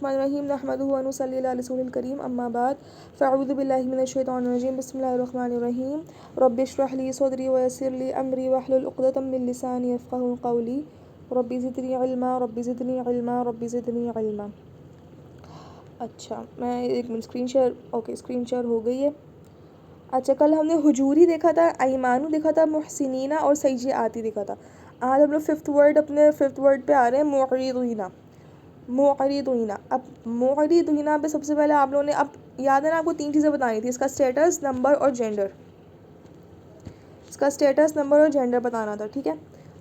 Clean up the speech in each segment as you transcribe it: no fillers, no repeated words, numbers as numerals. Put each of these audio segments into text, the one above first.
बिस्मिल्लाहिर्रहमानिर्रहीम नहमदुहु व नुसल्ली अला रसूलिल करीम अम्मा बाद फ़अऊज़ु बिल्लाहि मिनश शैतानिर रजीम बिस्मिल्लाहिर्रहमानिर्रहीम रब्बि इश्रह ली सदरी व यस्सिर ली अमरी वहलुल उक़दतम मिन लिसानी यफ़क़हू क़ौली रब्बि ज़िदनी इल्मा रब्बि ज़िदनी इल्मा रब्बि ज़िदनी इल्मा। अच्छा, मैं एक मिनट स्क्रीन शेयर हो गई है। अच्छा, कल हमने हुजूरी देखा था, ईमानू देखा था, मुहसिनीना और सय्यिआती देखा था। आज हम लोग अपने फिफ्थ वर्ड पे आ रहे हैं, मुअरिदीना। मुअरिदीना। अब मुअरिदीना पे सबसे पहले आप लोगों ने, अब याद है ना, आपको 3 चीज़ें बतानी थी, इसका स्टेटस, नंबर और जेंडर। इसका स्टेटस, नंबर और जेंडर बताना था, ठीक है।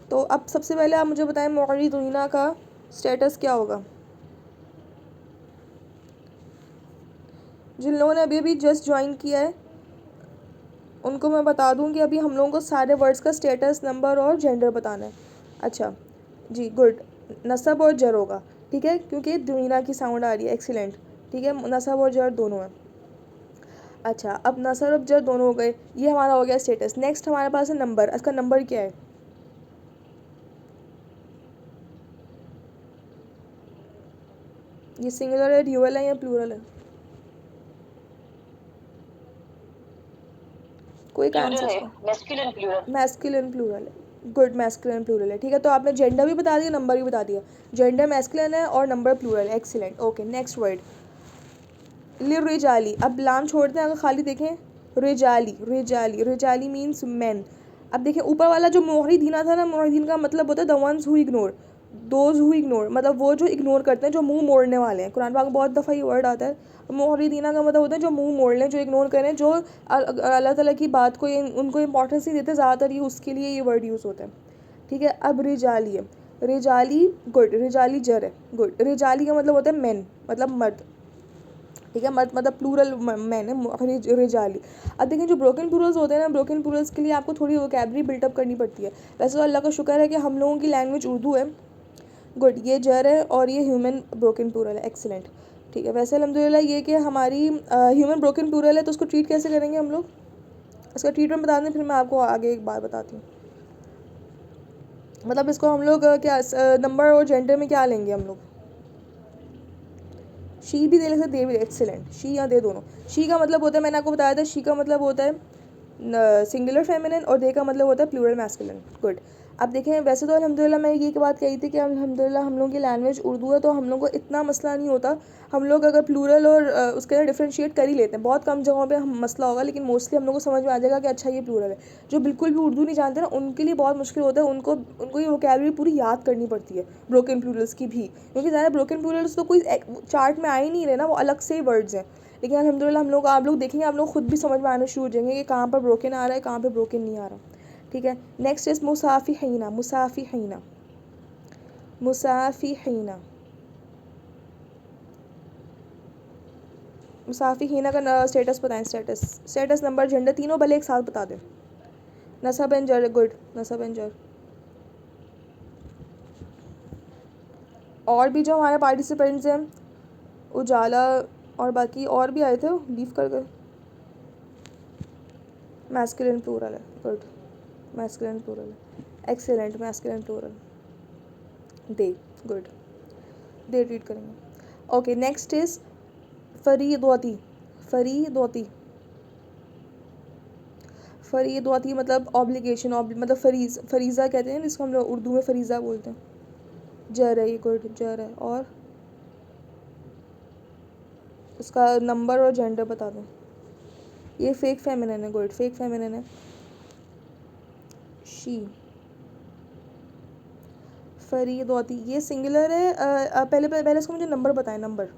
तो अब सबसे पहले आप मुझे बताएं मुअरिदीना का स्टेटस क्या होगा। जिन लोगों ने अभी अभी जस्ट ज्वाइन किया है उनको मैं बता दूं कि अभी हम लोगों को सारे वर्ड्स का स्टेटस, नंबर और जेंडर बताना है। अच्छा जी, गुड। नसब और जर होगा, ठीक है, क्योंकि दुनिया की साउंड आ रही है, एक्सीलेंट, ठीक है। नसब और जर दोनों है। अच्छा, अब नसब और जर दोनों हो गए, ये हमारा हो गया स्टेटस। नेक्स्ट हमारे पास है नंबर। इसका नंबर क्या है? ये सिंगुलर है, ड्यूअल है या प्लूरल है? कोई का आंसर इसका? मैस्कुलिन प्लूरल है। गुड, मैस्कुलिन प्लूरल है, ठीक है। तो आपने जेंडर भी बता दिया, नंबर भी बता दिया। जेंडर मैस्कुलिन है और नंबर प्लूरल है, एक्सीलेंट। ओके, नेक्स्ट वर्ड लिरिजाली। अब लाम छोड़ते हैं, अगर खाली देखें, रिजाली, रिजाली, रिजाली मीन्स मैन। अब देखें ऊपर वाला जो मुअरिदीना था ना, मुअरिदीन का मतलब होता है the ones who ignore, those who ignore, मतलब वो जो इग्नोर करते हैं, जो मुंह मोड़ने वाले हैं। कुरान पाक में बहुत दफ़ा ये वर्ड आता है। मुअरिदीना का मतलब होता है जो मुंह मोड़ लें, जो इग्नोर करें, जो अल्लाह ताला की बात को, उनको इंपॉर्टेंस नहीं देते ज़्यादातर, ये उसके लिए ये वर्ड यूज़ होता है, ठीक है। अब रिजाली है, रिजाली, गुड, रिजाली जर है, गुड। रिजाली का मतलब होता है मैन, मतलब मर्द, ठीक है। मर्द मतलब प्लूरल मैन है, रिजाली। अब देखें जो ब्रोकन प्लूरल्स होते हैं ना, ब्रोकन प्लूरल्स के लिए आपको थोड़ी वोकैबलरी बिल्टअप करनी पड़ती है। वैसे तो अल्लाह का शुक्र है कि हम लोगों की लैंग्वेज उर्दू है, गुड। ये जर है और ये ह्यूमन ब्रोकन प्लूरल है, एक्सीलेंट, ठीक है। वैसे अल्हम्दुलिल्लाह ये कि हमारी ह्यूमन ब्रोकन प्लूरल है, तो उसको ट्रीट कैसे करेंगे हम लोग, इसका ट्रीटमेंट बता दें, फिर मैं आपको आगे एक बात बताती हूँ। मतलब इसको हम लोग क्या नंबर और जेंडर में क्या लेंगे हम लोग? शी भी दे सकते, दे भी, एक्सीलेंट, शी या दे दोनों। शी का मतलब होता है, मैंने आपको बताया था, शी का मतलब होता है सिंगुलर फेमिनिन और दे का मतलब होता है प्लूरल मैस्कुलिन, गुड। अब देखें, वैसे तो अल्हम्दुलिल्लाह मैं ये बात कही थी कि अल्हम्दुलिल्लाह हम लोगों की लैंग्वेज उर्दू है, तो हम लोग को इतना मसला नहीं होता। हम लोग अगर प्लूरल और उसके अंदर डिफ्रेंशिएट कर ही लेते हैं, बहुत कम जगहों पे हम मसला होगा, लेकिन मोस्टली हम लोग को समझ में आ जाएगा कि अच्छा ये प्लूरल है। जो बिल्कुल भी उर्दू नहीं जानते ना, उनके लिए बहुत मुश्किल होता है, उनको उनको ये वोकैबलरी पूरी याद करनी पड़ती है, ब्रोकन प्लूरल्स की भी, क्योंकि ज़्यादा ब्रोकन प्लूरल्स तो कोई चार्ट में आ ही नहीं रहे ना, वो अलग से ही वर्ड्स हैं। लेकिन अल्हम्दुलिल्लाह हम लोग, आप लोग देखेंगे, आप लोग खुद भी समझ में आना शुरू हो जाएंगे कि कहाँ पर ब्रोकन आ रहा है, कहाँ पर ब्रोकन नहीं आ रहा, ठीक है। नेक्स्ट इज मुसाफिहीना, मुसाफिहीना, मुसाफिहीना, मुसाफिहीना का स्टेटस बताएं, स्टेटस, स्टेटस, नंबर, जेंडर, तीनों भले एक साथ बता दें। नसब एंड जर, गुड, नसब एंड जर। और भी जो हमारे पार्टिसिपेंट्स हैं, उजाला और बाकी और भी आए थे, लीव कर गए। मैस्कुलिन प्लूरल है, गुड, मैस्कुलिन प्लूरल है, excellent, masculine plural, they, good, they read करेंगे। ओके, नेक्स्ट इज फरीदौती, फरीदौती, फरीदौती मतलब ऑब्लिगेशन, मतलब फरीज़ा कहते हैं जिसको हम लोग उर्दू में फरीज़ा बोलते हैं। जर है, ये गुड, जर है। और इसका नंबर और जेंडर बता दें। ये फेक फेमिनिन है, गुड, फेक फेमिनिन है, शी। फरीदौती ये सिंगुलर है, पहले पहले पहले इसको मुझे नंबर बताएं, नंबर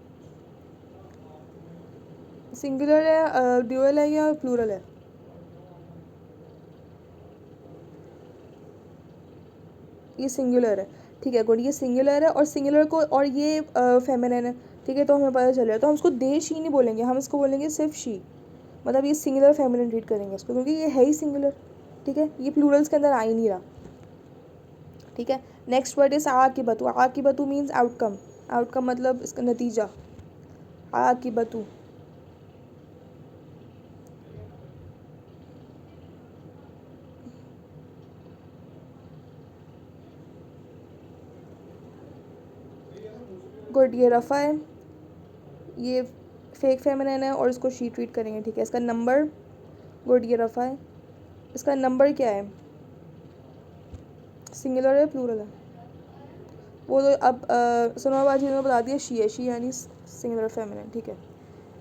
सिंगुलर है, ड्यूअल है या प्लूरल है? ये सिंगुलर है, ठीक है, गुड, ये सिंगुलर है, और सिंगुलर को, और ये फेमिनिन है, ठीक है। तो हमें पता चल रहा है, तो हम इसको दे शी नहीं बोलेंगे, हम इसको बोलेंगे सिर्फ शी, मतलब ये सिंगुलर फेमिनिन ट्रीट करेंगे इसको, क्योंकि ये है ही सिंगुलर, ठीक है, ये प्लूरल्स के अंदर आ ही नहीं रहा, ठीक है। नेक्स्ट वर्ड इज आकिबतु, आकिबतु मीन्स आउटकम, आउटकम मतलब इसका नतीजा, आकिबतु, गुड, ये रफ़ा है, ये फेक फेमिनिन है और इसको शी ट्रीट करेंगे, ठीक है। इसका नंबर, गुड, ये रफ़ा है। इसका नंबर क्या है, सिंगुलर है प्लूरल है? वो तो अब सुनो बाजी ने बता दिया, शी है, शी यानी सिंगुलर फेमिनिन, ठीक है,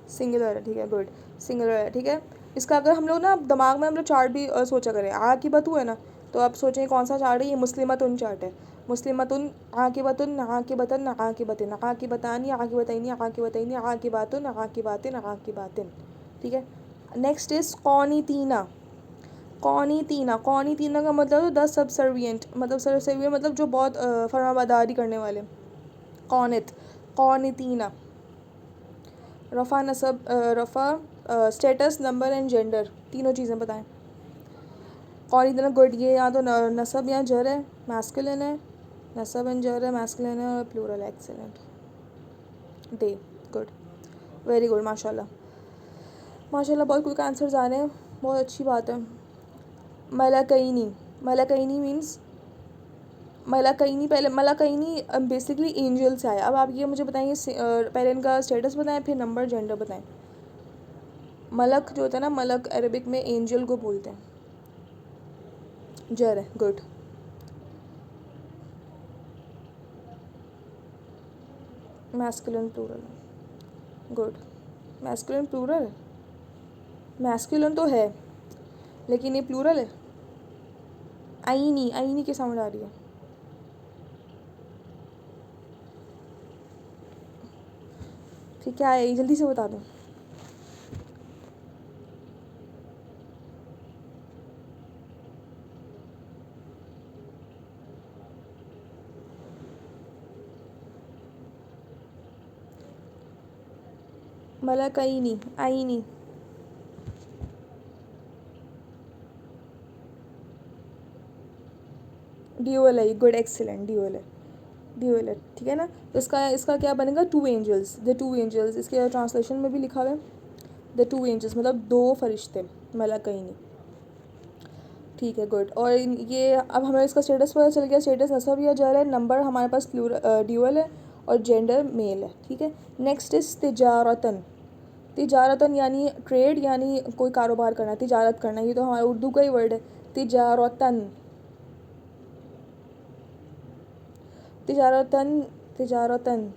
सिंगुलर है, ठीक है, गुड, सिंगुलर है, ठीक है। इसका अगर हम लोग ना दिमाग में हम लोग चार्ट भी सोचा करें, आकिबतु है ना, तो आप सोचें कौन सा चार्ट है, ये मुस्लिमतुन चार्ट है। मुस्लिमतुन, आकिबतुन, आकिबतन, आकिबतिन, आकिबतानी, आकिबतैनी, आकिबतैनी, आकिबातुन, आकिबातिन, आकिबातिन, ठीक है। Next is कौनीतीना। कौनीतीना, कौनीतीना का मतलब द सबसर्विएंट, मतलब सबसर्विएंट मतलब जो बहुत फरमाबरदारी करने वाले। कौनित, कौनीतीना। रफ़ा, नसब, रफ़ा, स्टेटस, नंबर एंड जेंडर, तीनों चीज़ें बताएं। कौनीतीना, गुड, ये या तो नसब या जर है, मैस्कुलिन है, नसब एंड जर है, मैस्कुलिन है और प्लूरल है, एक्सीलेंट, दे, गुड, वेरी गुड, माशाल्लाह माशाल्लाह, बहुत क्विक आंसर्स आ रहे हैं, बहुत अच्छी बात है। मलाकैनी, मलाकैनी मीन्स, मलाकैनी, पहले मलाकैनी बेसिकली एंजल से आया। अब आप ये मुझे बताएंगे, पहले इनका स्टेटस बताएं, फिर नंबर, जेंडर बताएं। मलक जो होता है ना, मलक अरबिक में एंजल को बोलते हैं। जर है, good, masculine plural, good, masculine plural, masculine तो है लेकिन ये प्लूरल है। आईनी, आईनी की साउंड आ रही है। फिर क्या है, जल्दी से बता दो। मलाकैनी, आईनी, ड्यूअल है, गुड, एक्सीलेंट, ड्यूअल है, ड्यूअल है, ठीक है ना। तो इसका इसका क्या बनेगा, two angels, the two angels, इसके ट्रांसलेशन में भी लिखा हुआ है द टू एंजल्स, मतलब दो फरिश्ते, मलाकैनी, ठीक है, गुड। और ये अब हमें इसका स्टेटस पता चल गया, स्टेटस नसब या जर है, नंबर हमारे पास ड्यूअल है और जेंडर मेल है, ठीक है। Next is तिजारतन। तिजारतन यानी ट्रेड, यानी कोई कारोबार करना, तिजारत करना, ये तो हमारा उर्दू का ही वर्ड है, तिजारतन, तिजारतन, तिजारतन,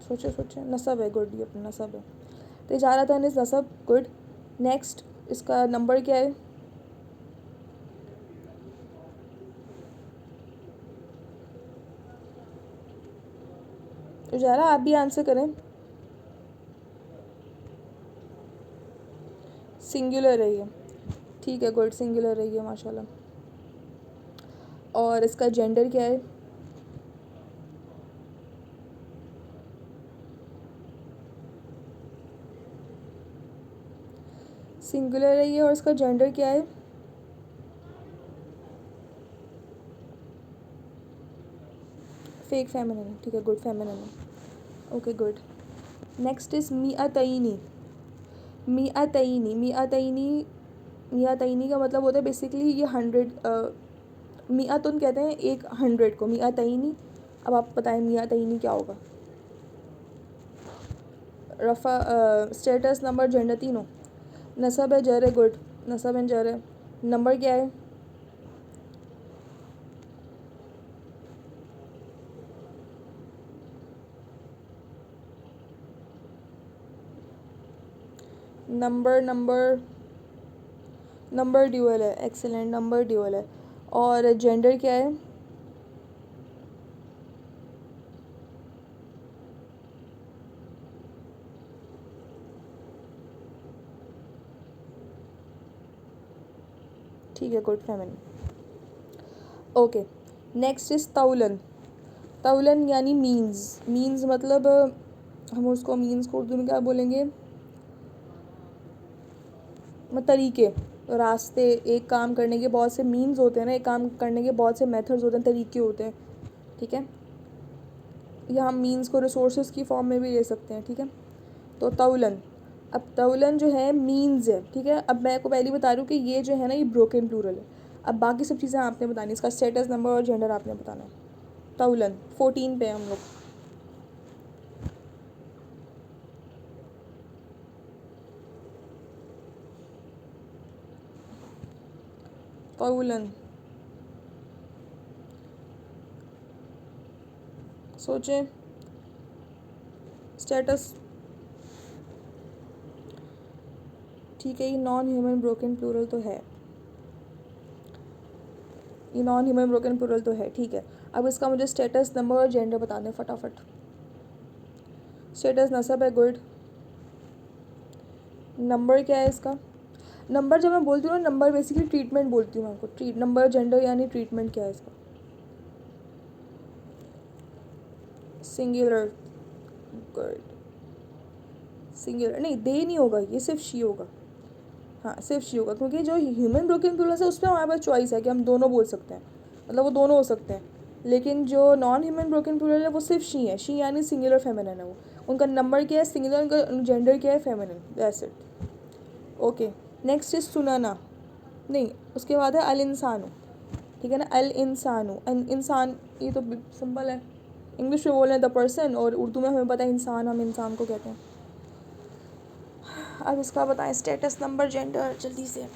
सोचे सोचे, नसब है, गुड, ये अपना नसब है, तिजारतन इज नसब, गुड। नेक्स्ट, इसका नंबर क्या है, उजाला आप भी आंसर करें। सिंगुलर है ये, ठीक है, गुड, सिंगुलर है ये, माशाल्लाह। और इसका जेंडर क्या है, सिंगुलर है ये, और इसका जेंडर क्या है, फेक फेमिनिन, ठीक है, गुड, फेमिनिन है, ओके, गुड। नेक्स्ट इज मिअतैनी। मिअतैनी, मिअतैनी, मिअतैनी का मतलब होता है बेसिकली ये 100, मिअतुन कहते हैं एक 100 को, मिअतैनी। अब आप बताएं मिअतैनी क्या होगा। रफ़ा, स्टेटस, नंबर, जेंडर, तीनों। नसब है, जर है, गुड, नसब एंड जर है। नंबर क्या है, नंबर, नंबर, नंबर ड्यूअल है, एक्सीलेंट, नंबर ड्यूअल है। और जेंडर क्या है, ठीक है, good, feminine, okay. Next is तौलन। तौलन यानी मीन्स, मीन्स मतलब हम उसको मीन्स को उर्दू में क्या बोलेंगे, तरीके, रास्ते। एक काम करने के बहुत से मीन्स होते हैं ना, एक काम करने के बहुत से मेथड्स होते हैं, तरीके होते हैं, ठीक है। या हम मीन्स को रिसोर्सेज की फॉर्म में भी ले सकते हैं, ठीक है। तो तौलन, अब तौलन जो है मीन्स है, ठीक है। अब मैं आपको पहले बता रही हूँ कि ये जो है ना, ये ब्रोकन प्लूरल है। अब बाकी सब चीज़ें आपने बतानी, इसका स्टेटस, नंबर और जेंडर आपने बताना है। तौलन 14 पे हम लोग, कौलन, सोचें। स्टेटस, ठीक है, ये नॉन ह्यूमन ब्रोकन प्लूरल तो है, ये नॉन ह्यूमन ब्रोकन प्लूरल तो है, ठीक है। अब इसका मुझे स्टेटस, नंबर और जेंडर बता दें फटाफट। स्टेटस नसब है, गुड। नंबर क्या है इसका? नंबर जब मैं बोलती हूँ ना, नंबर बेसिकली ट्रीटमेंट बोलती हूँ मैं आपको। नंबर जेंडर यानी ट्रीटमेंट क्या है इसका? Singular, good. सिंगुलर नहीं, दे नहीं होगा, ये सिर्फ शी होगा। हाँ, सिर्फ शी होगा, क्योंकि जो ह्यूमन ब्रोकन प्लूरल है उसमें हमारे पास चॉइस है कि हम दोनों बोल सकते हैं, मतलब वो दोनों हो सकते हैं। लेकिन जो नॉन ह्यूमन ब्रोकन प्लूरल है वो सिर्फ शी है। शी यानी सिंगुलर फेमिनिन है वो। उनका नंबर क्या है? सिंगुलर। उनका जेंडर क्या है? Feminine. That's it. Okay, next is सुनाना, नहीं उसके बाद है अल इंसानु, ठीक है ना। अल इंसानु, इंसान, ये तो सिंपल है। इंग्लिश में बोल रहे हैं द पर्सन, और उर्दू में हमें पता है इंसान, हम इंसान को कहते हैं। अब इसका बताएं स्टेटस, नंबर, जेंडर, जल्दी से।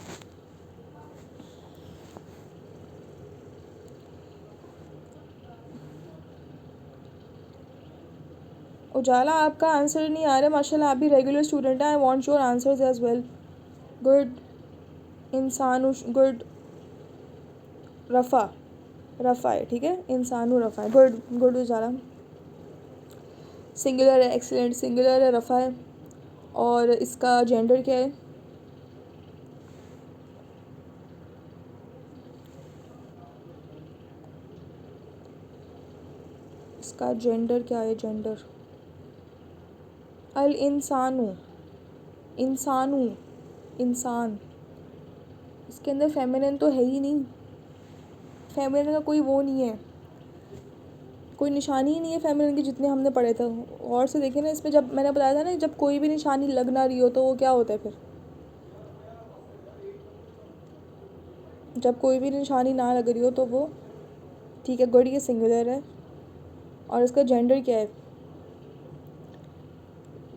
उजाला, आपका आंसर नहीं आ रहा माशाल्लाह, आप भी रेगुलर स्टूडेंट हैं। I want your answers as well. Good. इंसानु, गुड। रफ़ा, रफ़ा है, ठीक है। इंसानु रफ़ा है, गुड गुड उजाला। सिंगुलर है, एक्सीलेंट, सिंगुलर है, रफ़ा है। और इसका जेंडर क्या है? इसका जेंडर क्या है? जेंडर अल इंसानु, इंसानु, इंसान। इसके अंदर फेमिनिन तो है ही नहीं, फेमिनिन का कोई वो नहीं है, कोई निशानी ही नहीं है फेमिनिन की, जितने हमने पढ़े थे। और से देखें ना, इसमें जब मैंने बताया था ना, जब कोई भी निशानी लग ना रही हो तो वो क्या होता है फिर? जब कोई भी निशानी ना लग रही हो तो वो, ठीक है, गुड, ये सिंगुलर है। और इसका जेंडर क्या है?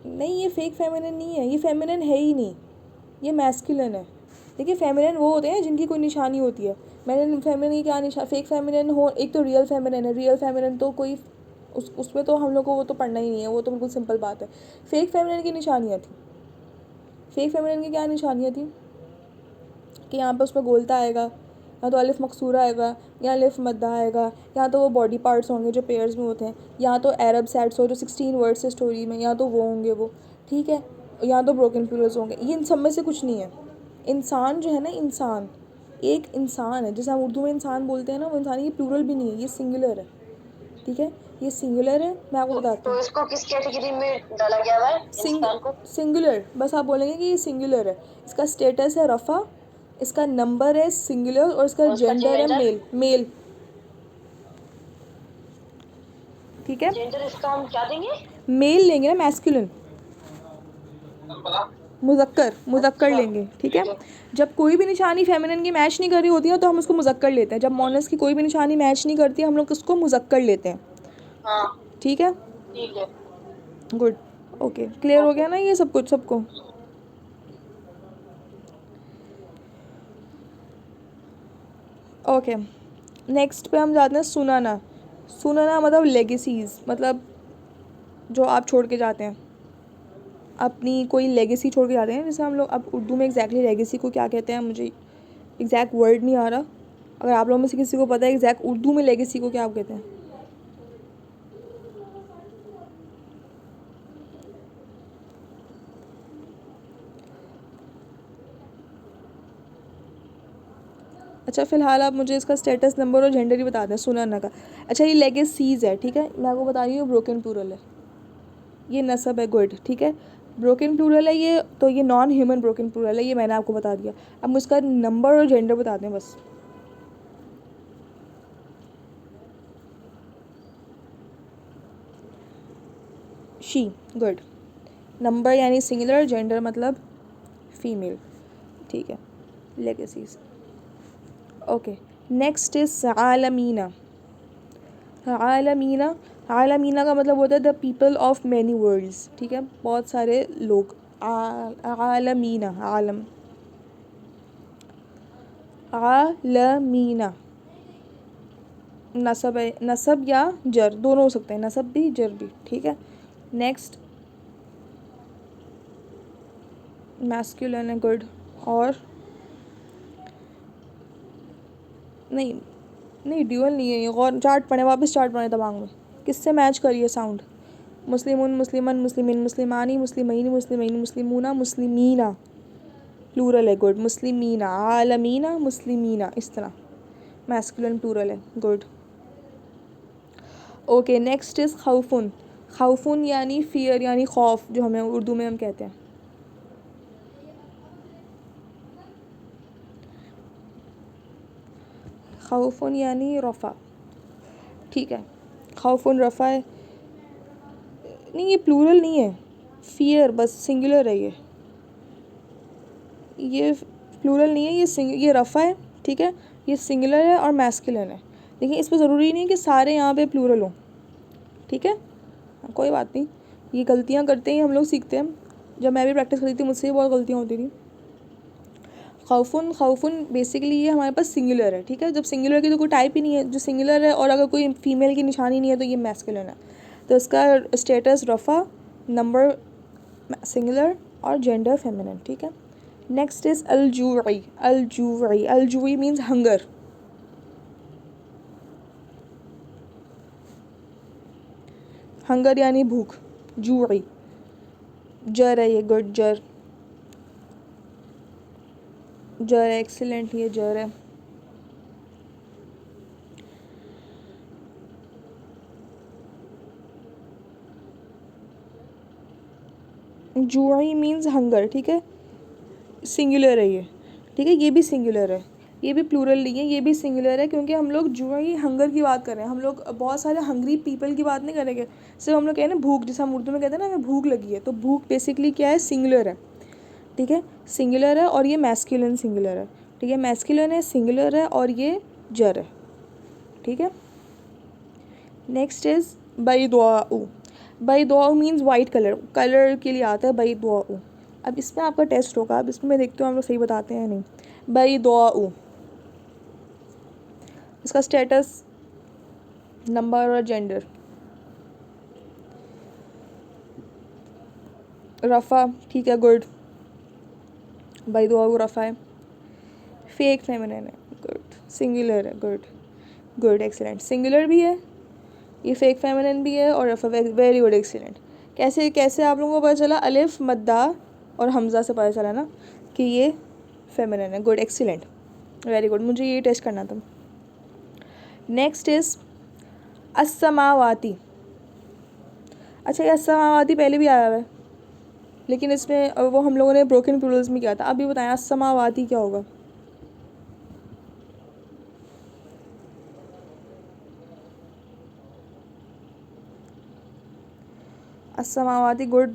नहीं, ये फेक फेमिनिन नहीं है, ये फेमिनिन है ही नहीं, ये मैस्कुलिन है। देखिए, फेमिनिन वो होते हैं जिनकी कोई निशानी होती है। मैंने फेमिनिन की क्या निशान, फेक फेमिनिन हो, एक तो रियल फेमिनिन है। रियल फेमिनिन तो कोई उसमें तो हम लोग को वो तो पढ़ना ही नहीं है, वो तो बिल्कुल सिंपल बात है। फेक फेमिनिन की निशानियाँ थी, फेक फेमिनिन की क्या निशानियाँ थी कि यहाँ पे उसमें गोलता आएगा, या तो अलिफ मकसूरा आएगा, या अलिफ मद्दा आएगा, या तो वो बॉडी पार्ट्स होंगे जो पेयर्स में होते हैं, या तो अरब सेट्स हो जो 16 वर्ड्स है स्टोरी में, या तो वो होंगे वो, ठीक है, या तो ब्रोकन प्लूरल्स होंगे। ये इन सब में से कुछ नहीं है। इंसान जो है ना, इंसान एक इंसान है, जैसे हम उर्दू में इंसान बोलते हैं ना, वो इंसान, ये प्लूरल भी नहीं है, ये सिंगुलर है, ठीक है, ये सिंगुलर है। मैं आपको बताती हूँ। तो इसको किस कैटेगरी में डाला गया है इंसान को? सिंगुलर, बस आप बोलेंगे कि ये सिंगुलर है। इसका स्टेटस है रफ़ा, इसका नंबर है सिंगुलर, और इसका और उसका जेंडर है जेंडर? मेल, मेल, ठीक है। जेंडर इसका हम क्या देंगे? मेल लेंगे ना, मैस्कुलिन, मुज़क्कर, मुज़क्कर अच्छा, लेंगे, ठीक है। जब कोई भी निशानी फेमिनिन की मैच नहीं कर रही होती है तो हम उसको मुज़क्कर लेते हैं। जब मोनस की कोई भी निशानी मैच नहीं करती हम लोग उसको मुज़क्कर लेते हैं, हाँ ठीक है। ठीक है। गुड, ओके, क्लियर हो ओके। गया ना ये सब कुछ सबको? ओके, नेक्स्ट पे हम जाते हैं सुनाना। सुनाना मतलब लेगेसीज, मतलब जो आप छोड़ के जाते हैं, अपनी कोई लेगेसी छोड़ के जाते हैं। जैसे हम लोग, अब उर्दू में एग्जैक्टली लेगेसी को क्या कहते हैं मुझे एग्जैक्ट वर्ड नहीं आ रहा, अगर आप लोगों में से किसी को पता है एग्जैक्ट उर्दू में लेगेसी को क्या आप कहते हैं? अच्छा, फ़िलहाल आप मुझे इसका स्टेटस, नंबर और जेंडर ही बता दें सुनाना का। अच्छा, ये लेगेसीज है, ठीक है, मैं आपको बता रही हूँ ब्रोकन प्लूरल है, ये नसब है, गुड, ठीक है। ब्रोकन प्लूरल है ये, तो ये नॉन ह्यूमन ब्रोकन प्लूरल है, ये मैंने आपको बता दिया। अब मुझका नंबर और जेंडर बता दें बस। She, good. नंबर यानी सिंगुलर, जेंडर मतलब फीमेल, ठीक है। Legacies, okay. नेक्स्ट इज आलमीना। आलमीना, आलमीना का मतलब होता है the people of many worlds, ठीक है, बहुत सारे लोग। आलमीना, आलम, आलमीना नसब है, नसब या जर दोनों हो सकते हैं, नसब भी जर भी, ठीक है। नेक्स्ट मैस्कुलिन है, गुड। और नहीं नहीं ड्यूअल नहीं है ये, और चार्ट पढ़े, वापस चार्ट पढ़े दिमाग में, किससे मैच करिए साउंड। मुस्लिमुन, मुस्लिमन, मुस्लिमिन, मुस्लिमानी, मुस्लिमैनी, मुस्लिमैन, मुस्लिमूना, मुस्लिमीना, प्लूरल है, गुड। मुस्लिमीना, आलमीना, मुस्लिमीना, इस तरह मैस्कुलिन प्लूरल है, गुड। ओके, नेक्स्ट इज़ खौफुन। खौफुन यानी फियर, यानी खौफ, जो हमें उर्दू में हम कहते हैं। खौफुन यानी रफ़ा, ठीक है। खौफुन रफ़ा है, नहीं ये प्लूरल नहीं है, फियर बस सिंगुलर है ये प्लूरल नहीं है, ये रफ़ा है, ठीक है। ये सिंगुलर है और मैस्कुलिन है। देखिए इस पर ज़रूरी नहीं कि सारे यहाँ पे प्लूरल हों, ठीक है। कोई बात नहीं, ये गलतियाँ करते ही हम लोग सीखते हैं। जब मैं भी प्रैक्टिस करती थी मुझसे भी बहुत गलतियाँ होती थी। खौफुन, खौफुन बेसिकली ये हमारे पास सिंगुलर है, ठीक है। जब सिंगुलर की तो कोई टाइप ही नहीं है, जो सिंगुलर है और अगर कोई फीमेल की निशानी नहीं है तो ये मैस्कुलिन है, तो इसका स्टेटस रफ़ा, नंबर सिंगुलर और जेंडर फेमिनिन, ठीक है। नेक्स्ट इज़ अलजूई। अलजूई, अलजूई मीन्स हंगर। हंगर यानी भूख, जूई। जर है ये, गुड, जर, जर है, एक्सीलेंट, ये जर है। जूई मीन्स हंगर, ठीक है, सिंगुलर है ये, ठीक है। ये भी सिंगुलर है, ये भी प्लूरल नहीं है, ये भी सिंगुलर है, क्योंकि हम लोग जूई हंगर की बात कर रहे हैं। हम लोग बहुत सारे हंग्री पीपल की बात नहीं करेंगे, सिर्फ हम लोग कहें ना भूख, जैसे हम उर्दू में कहते हैं ना हमें भूख लगी है, तो भूख बेसिकली क्या है, सिंगुलर है, ठीक है। सिंगुलर है और ये मैस्कुलिन सिंगुलर है, ठीक है। मैस्कुलिन है, सिंगुलर है और ये जर है, ठीक है। नेक्स्ट इज़ बैदुआउ। बैदुआउ मीन्स वाइट कलर, कलर के लिए आता है बैदुआउ। अब इसमें आपका टेस्ट होगा, अब इसमें मैं देखती हूँ आप लोग सही बताते हैं नहीं। बैदुआउ, इसका स्टेटस, नंबर और जेंडर, रफ़ा, ठीक है, गुड। बैदुआउ रफ़ा है, फेक फेमिनिन है, गुड। सिंगुलर है, गुड, गुड, एक्सीलेंट। सिंगुलर भी है, ये फेक फेमिनिन भी है और रफ़ा, वेरी गुड, एक्सीलेंट। कैसे कैसे आप लोगों को पता चला, अलिफ, मद्दा और हमज़ा से पता चला ना कि ये फेमिनिन है, गुड, एक्सीलेंट, वेरी गुड। मुझे ये टेस्ट करना था। नेक्स्ट इज़ अस्समावाती। अच्छा, ये अस्समावाती पहले भी आया हुआ है, लेकिन इसमें वो हम लोगों ने ब्रोकन प्लूरल्स में किया था। अभी बताएं अस्समावाती क्या होगा। अस्समावाती, गुड,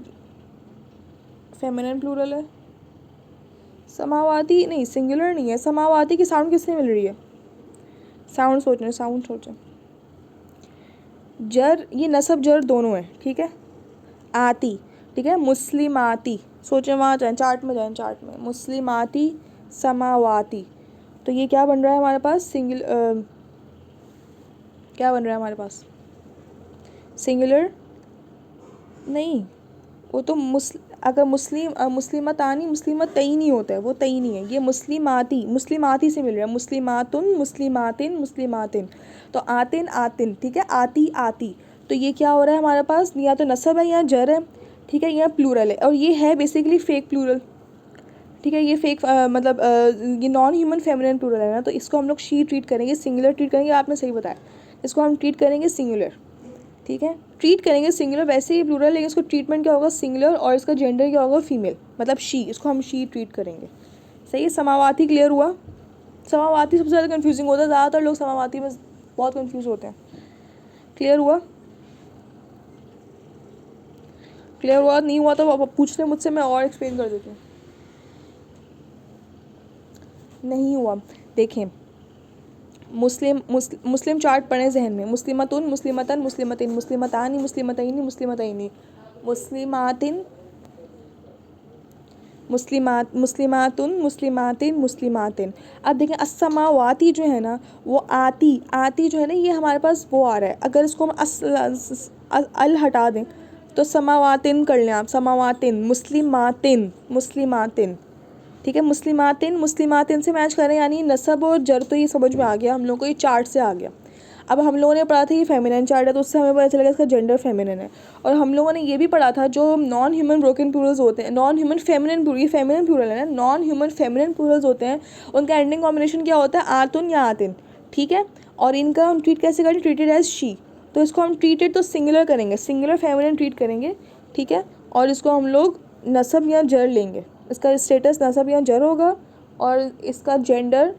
फेमिनिन प्लूरल है। समावाती नहीं, सिंगुलर नहीं है। समावाती की साउंड किससे मिल रही है, साउंड सोचें, साउंड सोचें। जर, ये नसब जर दोनों है, ठीक है। आती, ठीक है, मुस्लिमाती, सोचें, वहाँ जाएँ, चार्ट में जाएँ, चार्ट में मुस्लिमाती, समावाती, तो ये क्या बन रहा है हमारे पास, क्या बन रहा है हमारे पास, सिंगुलर नहीं, वो तो अगर मुस्लिमतानी, मुस्लिमतैनी होता है, वो तैनी है, ये मुस्लिमाती, मुस्लिमाती से मिल रहा है, मुस्लिमातुन, मुस्लिमातिन, मुस्लिमातिन, तो आतिन, आतिन, ठीक है, आती, आती, तो ये क्या हो रहा है हमारे पास, या तो नसब है या जर है, ठीक है, या प्लूरल है, और ये है बेसिकली फेक प्लूरल, ठीक है। ये फेक मतलब ये नॉन ह्यूमन फेमिनिन प्लूरल है ना, तो इसको हम लोग शी ट्रीट करेंगे, सिंगुलर ट्रीट करेंगे, आपने सही बताया, इसको हम ट्रीट करेंगे सिंगुलर, ठीक है। ट्रीट करेंगे सिंगुलर, वैसे ही प्लूरल, लेकिन इसको ट्रीटमेंट क्या होगा, सिंगुलर, और इसका जेंडर क्या होगा, फीमेल, मतलब शी, इसको हम शी ट्रीट करेंगे, सही है। समावाती क्लियर हुआ। समावाती सबसे ज़्यादा कन्फ्यूजिंग होता है, ज़्यादातर लोग समावाती में बहुत कन्फ्यूज़ होते हैं। क्लियर हुआ, क्लियर हुआ, नहीं हुआ तो पूछ लें मुझसे, मैं और एक्सप्लेन कर देती हूँ। नहीं हुआ, देखें, मुस्लिम चार्ट पढ़ें जहन में, मुस्लिमतुन, मुस्लिमतन, मुस्लिमतिन, मुस्लिमतानी, मुस्लिमतैनी, मुस्लिमतैनी, मुस्लिमातिन, मुस्लिमात, मुस्लिमातुन, मुस्लिमातिन, मुस्लिमातिन। अब देखें अस्समावाती जो है ना वो आती, आती जो है ना ये हमारे पास वो आ रहा है, अगर इसको हम अल हटा दें तो समावातिन कर लें आप, समावातिन, मुस्लिमातिन, मुस्लिमातिन, ठीक है। मुस्लिमातिन, मुस्लिमातिन से मैच करें यानी नसब और जर, तो ये समझ में आ गया हम लोग को, ये चार्ट से आ गया। अब हम लोगों ने पढ़ा था ये फेमिनिन चार्ट है तो उससे हमें पता चला इसका जेंडर फेमिनिन है। और हम लोगों ने ये भी पढ़ा था जो नॉन ह्यूमन ब्रोकन प्लूरल्स होते हैं, नॉन ह्यूमन फेमिनिन प्लूरल, ये फेमिनिन प्लूरल है ना, नॉन ह्यूमन फेमिनिन प्लूरल्स होते हैं, उनका एंडिंग कॉम्बिनेशन क्या होता है, आतुन या आतिन, ठीक है। और इनका हम ट्रीट कैसे करें, ट्रीटेड एज शी, तो इसको हम ट्रीटेड तो सिंगुलर करेंगे, सिंगुलर फेमिनिन ट्रीट करेंगे, ठीक है। और इसको हम लोग नसब या जर लेंगे, इसका स्टेटस नसब या जर होगा और इसका जेंडर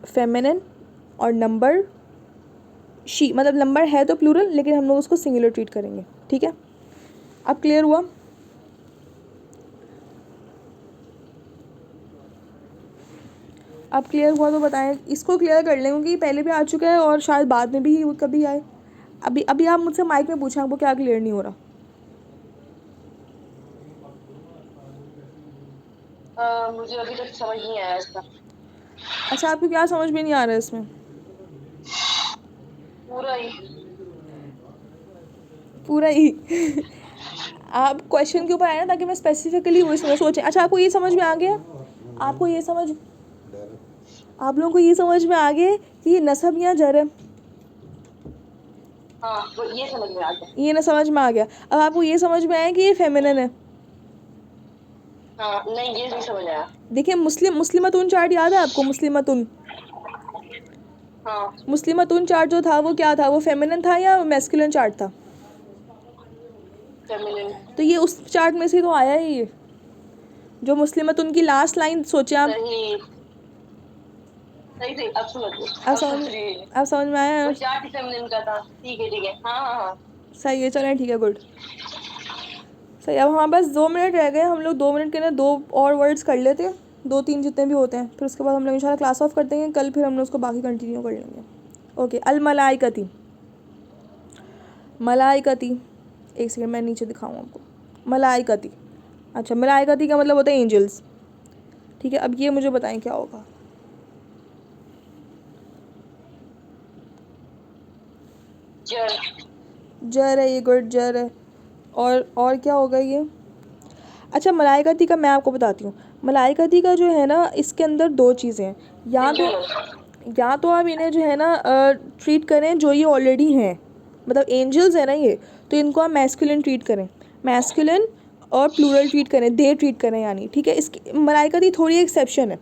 फेमिनिन और नंबर शी, मतलब नंबर है तो प्लूरल लेकिन हम लोग उसको सिंगुलर ट्रीट करेंगे, ठीक है। अब क्लियर हुआ? अब क्लियर हुआ तो बताएं, इसको क्लियर कर लें क्योंकि पहले भी आ चुका है और शायद बाद में भी कभी आए। अभी अभी आप मुझसे माइक में पूछें आपको क्या क्लियर नहीं हो रहा। मुझे अभी तक समझ नहीं आया इसका। अच्छा, आपको क्या समझ में नहीं आ रहा है इसमें? पूरा ही। पूरा ही आप क्वेश्चन के ऊपर आए ना ताकि मैं स्पेसिफिकली वही सोचें। अच्छा, आपको ये समझ में आ गया, आपको ये समझ, आप लोगों को ये समझ में आ गया कि ये नसब या जर है, हाँ वो ये समझ में आ गया। ये ना समझ में आ गया। अब आपको ये समझ में आया कि ये फेमिनिन है। हाँ नहीं ये नहीं समझ आया। देखिए मुस्लिमतुन चार्ट याद है आपको, मुस्लिमतुन, हाँ मुस्लिमतुन चार्ट जो था वो क्या था, वो फेमिनिन था या मैस्कुलिन चार्ट था? फेमिनिन। तो ये उस चार्ट में से तो आया ही ये, जो मुस्लिमतुन की लास्ट लाइन सोचे आप। सही सही सही, अब समझ गई, अब अब समझ समझ, रही है। अब समझ में आया? वो चार्ट ही फेमिनिन का था, ठीक है हाँ हाँ हाँ। सही है, चलें ठीक है, गुड, सही। अब हमारे पास 2 मिनट रह गए, हम लोग 2 मिनट के अंदर 2 और वर्ड्स कर लेते हैं, 2-3 जितने भी होते हैं, फिर उसके बाद हम लोग इंशाल्लाह क्लास ऑफ कर देंगे कल, फिर हम लोग उसको बाकी कंटिन्यू कर लेंगे। ओके, अल मलाइकती, मलाइकती, एक सेकंड मैं नीचे दिखाऊँ आपको, मलाइकती। अच्छा, मलाइकती का मतलब होता है एंजल्स, ठीक है। अब ये मुझे बताएं क्या होगा। जर। जर है ये, गुड, जर है। और क्या होगा ये? अच्छा, मलाइकती का मैं आपको बताती हूँ, मलाइकती का जो है ना इसके अंदर 2 चीज़ें हैं, या तो आप इन्हें जो है ना ट्रीट करें जो ये ऑलरेडी हैं, मतलब एंजल्स है ना ये, तो इनको आप मैस्कुलिन ट्रीट करें, मैस्कुलिन और प्लूरल ट्रीट करें, दे ट्रीट करें यानी, ठीक है। इसकी मलाइकती थोड़ी एक्सेप्शन है,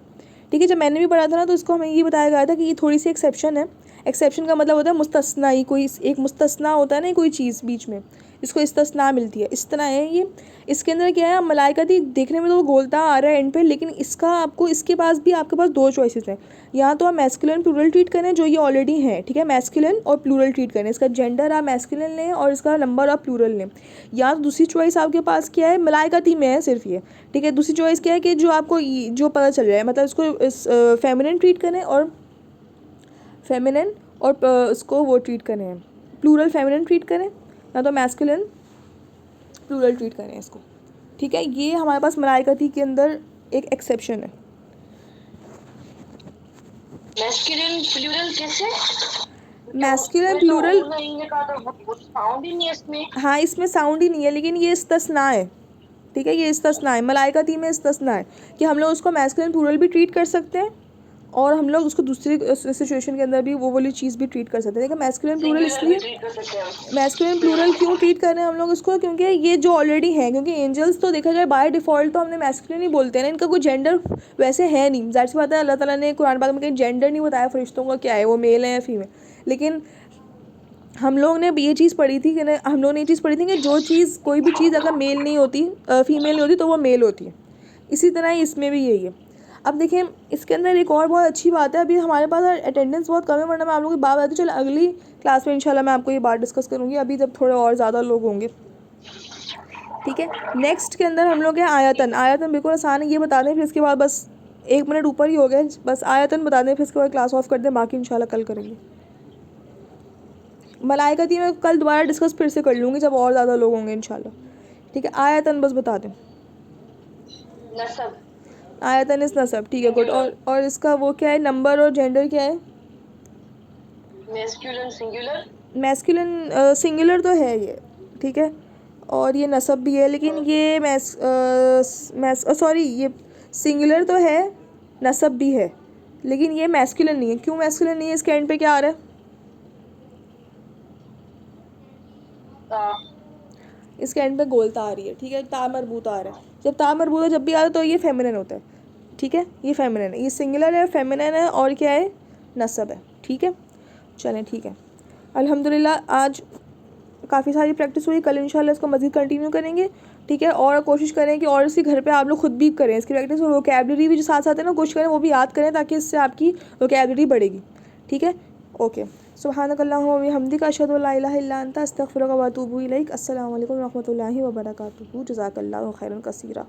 ठीक है। जब मैंने भी पढ़ा था ना तो इसको हमें ये बताया गया था कि ये थोड़ी सी एक्सेप्शन है। एक्सेप्शन का मतलब होता है मुस्तस्ना, ही कोई एक मुस्तस्ना होता है ना कोई चीज़ बीच में, इसको इस्तिस्ना मिलती है, इस तरह है ये। इसके अंदर क्या है, मलाइकती देखने में तो वो गोलता आ रहा है एंड पे, लेकिन इसका आपको, इसके पास भी आपके पास 2 चॉइसेस हैं, या तो आप मैस्कुलिन प्लूरल ट्रीट करें जो ये ऑलरेडी हैं, ठीक है, मैस्कुलिन और प्लूरल ट्रीट करें, इसका जेंडर आप मैस्कुलिन लें और इसका नंबर आप प्लूरल लें। या तो दूसरी चॉइस आपके पास क्या है, मलाइकती में है सिर्फ ये, ठीक है। दूसरी चॉइस क्या है कि जो आपको जो पता चल रहा है, मतलब इसको इस फेमिनिन ट्रीट करें और फेमिनिन और उसको वो ट्रीट करें, प्लूरल फेमिनिन ट्रीट करें, या तो मैस्कुलिन प्लूरल ट्रीट करें इसको, ठीक है। ये हमारे पास मलाइकती के अंदर एक एक्सेप्शन है। मैस्कुलिन प्लूरल कैसे? मैस्कुलिन प्लूरल, वो साउंड ही नहीं है इसमें। हाँ इसमें साउंड ही नहीं है लेकिन ये इस्तिस्ना है, ठीक है, ये इस्तिस्ना है, मलाइकती में इस्तिस्ना है कि हम लोग उसको मैस्कुलिन प्लूरल भी ट्रीट कर सकते हैं और हम लोग उसको दूसरी सिचुएशन के अंदर भी वो वाली चीज़ भी ट्रीट कर सकते हैं। देखिए मैस्कुलिन प्लूरल इसलिए, मैस्कुलिन प्लूरल क्यों ट्रीट कर रहे हैं हम लोग इसको, क्योंकि ये जो ऑलरेडी है, क्योंकि एंजल्स तो देखा जाए बाय डिफ़ॉल्ट तो हमने मैस्कुलिन ही बोलते हैं ना, इनका कोई जेंडर वैसे है नहीं, ज़ाहिर सी बात है, अल्लाह ताला ने कुरान पाक में कहीं जेंडर नहीं बताया फरिश्तों का क्या है, वो मेल है या फीमेल। लेकिन हम लोग ने ये चीज़ पढ़ी थी कि हम लोग ने ये चीज़ पढ़ी थी कि जो चीज़, कोई भी चीज़ अगर मेल नहीं होती, फीमेल नहीं होती तो वो मेल होती है, इसी तरह ही इसमें भी यही है। अब देखिए इसके अंदर एक और बहुत अच्छी बात है, अभी हमारे पास अटेंडेंस बहुत कम है, वरना मैं आप लोगों की बात बताती हूँ, चलो अगली क्लास में इंशाल्लाह मैं आपको ये बात डिस्कस करूँगी, अभी जब थोड़े और ज़्यादा लोग होंगे, ठीक है। नेक्स्ट के अंदर हम लोग हैं आयतन, आयतन बिल्कुल आसान है, ये बता दें फिर इसके बाद बस 1 मिनट ऊपर ही हो गए, बस आयतन बता दें फिर इसके बाद क्लास ऑफ कर दें, बाकी इंशाल्लाह कल करेंगे। मलाइकती मैं कल दोबारा डिस्कस फिर से कर लूँगी जब और ज़्यादा लोग होंगे इंशाल्लाह, ठीक है। आयतन बस बता दें, नसब, आयतन इस नसब, ठीक है, गुड। और इसका वो क्या है, नंबर और जेंडर क्या है? मैस्कुलिन सिंगुलर, मैस्कुलिन सिंगुलर तो है ये, ठीक है। और ये नसब भी है, लेकिन ये सॉरी, ये सिंगुलर तो है, नसब भी है, लेकिन ये मैस्कुलिन नहीं है। क्यों मैस्कुलिन नहीं है? इसके एंड पे क्या आ रहा है? ता, इसके एंड पे गोलता आ रही है, ठीक है, ता मरबूता आ रहा है। जब ता मरबूता जब भी आता है तो ये फेमिनिन होता है, ठीक है, ये फेमिनिन है, ये सिंगुलर है, फेमिनिन है, और क्या है, नसब है, ठीक है। चलें, ठीक है, अल्हम्दुलिल्लाह आज काफ़ी सारी प्रैक्टिस हुई, कल इंशाल्लाह इसको मज़ीद कंटिन्यू करेंगे, ठीक है। और कोशिश करें कि और इसकी घर पे आप लोग खुद भी करें इसकी प्रैक्टिस, और वोकेबलरी भी जो साथ साथ है ना, कोशिश करें वो भी याद करें, ताकि इससे आपकी वोकेबलरी बढ़ेगी, ठीक है। ओके, सुब्हानकल्लाहुम्मा व बिहम्दिका अशहदु अल्ला इलाहा इल्ला अंता अस्तगफिरुका व अतूबु इलैक। अस्सलामु अलैकुम व रहमतुल्लाहि व बरकातुहू। जज़ाकल्लाहु खैरन कसीरा।